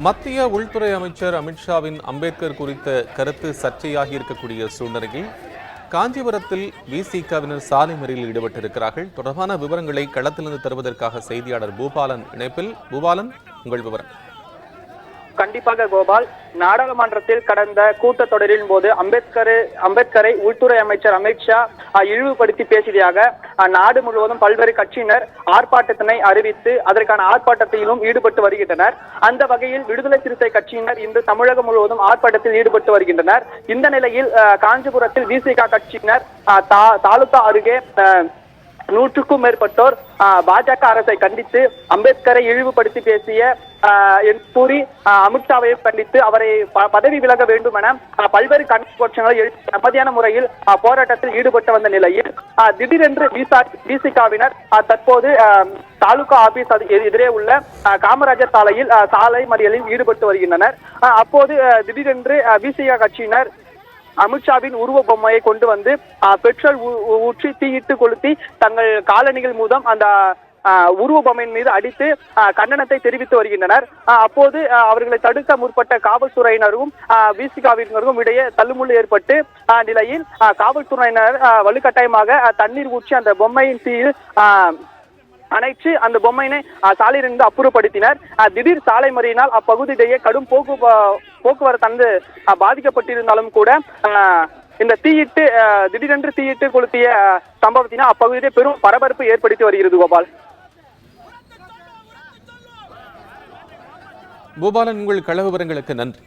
மத்திய உள்துறை அமைச்சர் அமித்ஷாவின் அம்பேத்கர் குறித்த கருத்து சர்ச்சையாகி இருக்கக்கூடிய சூழ்நிலையில் காஞ்சிபுரத்தில் விசிகவினர் சாலை மறியலில் ஈடுபட்டிருக்கிறார்கள். தொடர்பான விவரங்களை களத்திலிருந்து தருவதற்காக செய்தியாளர் பூபாலன் இணைப்பில். பூபாலன், உங்கள் விவரம். கண்டிப்பாக கோபால், நாடாளுமன்றத்தில் கடந்த கூட்டத்தொடரின் போது அம்பேத்கரை உள்துறை அமைச்சர் அமித்ஷா இழிவுபடுத்தி பேசியதாக நாடு முழுவதும் பல்வேறு கட்சியினர் ஆர்ப்பாட்டத்தினை அறிவித்து அதற்கான ஆர்ப்பாட்டத்திலும் ஈடுபட்டு வருகின்றனர். அந்த வகையில் விடுதலை சிறுத்தை கட்சியினர் இன்று தமிழகம் முழுவதும் ஆர்ப்பாட்டத்தில் ஈடுபட்டு வருகின்றனர். இந்த நிலையில் காஞ்சிபுரத்தில் விசிக கட்சியினர் தாலுகா அருகே 100க்கும் மேற்பட்டோர் பாஜக அரசை கண்டித்து அம்பேத்கரை இழிவுபடுத்தி பேசிய கூறி அமித்ஷாவை கண்டித்து அவரை பதவி விலக வேண்டும் என பல்வேறு கோஷங்களை அமைதியான முறையில் போராட்டத்தில் ஈடுபட்டு வந்த நிலையில் திடீரென்று விசிகவினர் தற்போது தாலுகா ஆபீஸ் எதிரே உள்ள காமராஜர் சாலையில் சாலை மறியலில் ஈடுபட்டு வருகின்றனர். அப்போது திடீரென்று விசிக கட்சியினர் அமித்ஷாவின் உருவ பொம்மையை கொண்டு வந்து பெட்ரோல் ஊற்றி தீயிட்டு கொளுத்தி தங்கள் காலணிகள் மூலம் அந்த உருவ பொம்மையின் மீது அடித்து கண்டனத்தை தெரிவித்து வருகின்றனர். அப்போது அவர்களை தடுக்க முற்பட்ட காவல்துறையினரும் விசிகவினருக்கும் இடையே தள்ளுமுள்ளு ஏற்பட்டு நிலையில் காவல்துறையினர் வலுக்கட்டாயமாக தண்ணீர் ஊற்றி அந்த பொம்மையின் தீயில் அணைச்சு அந்த பொம்மையினை சாலையிலிருந்து அப்புறப்படுத்தினர். திடீர் சாலை மறியினால் அப்பகுதியிலேயே கடும் போக்குவரத்து பாதிக்கப்பட்டிருந்தாலும் கூட இந்த திடீரென்று தீயிட்டு கொளுத்திய சம்பவத்தினால் அப்பகுதியிலே பெரும் பரபரப்பு ஏற்படுத்தி வருகிறது. கோபால், பூபாலன், உங்கள் கள விவரங்களுக்கு நன்றி.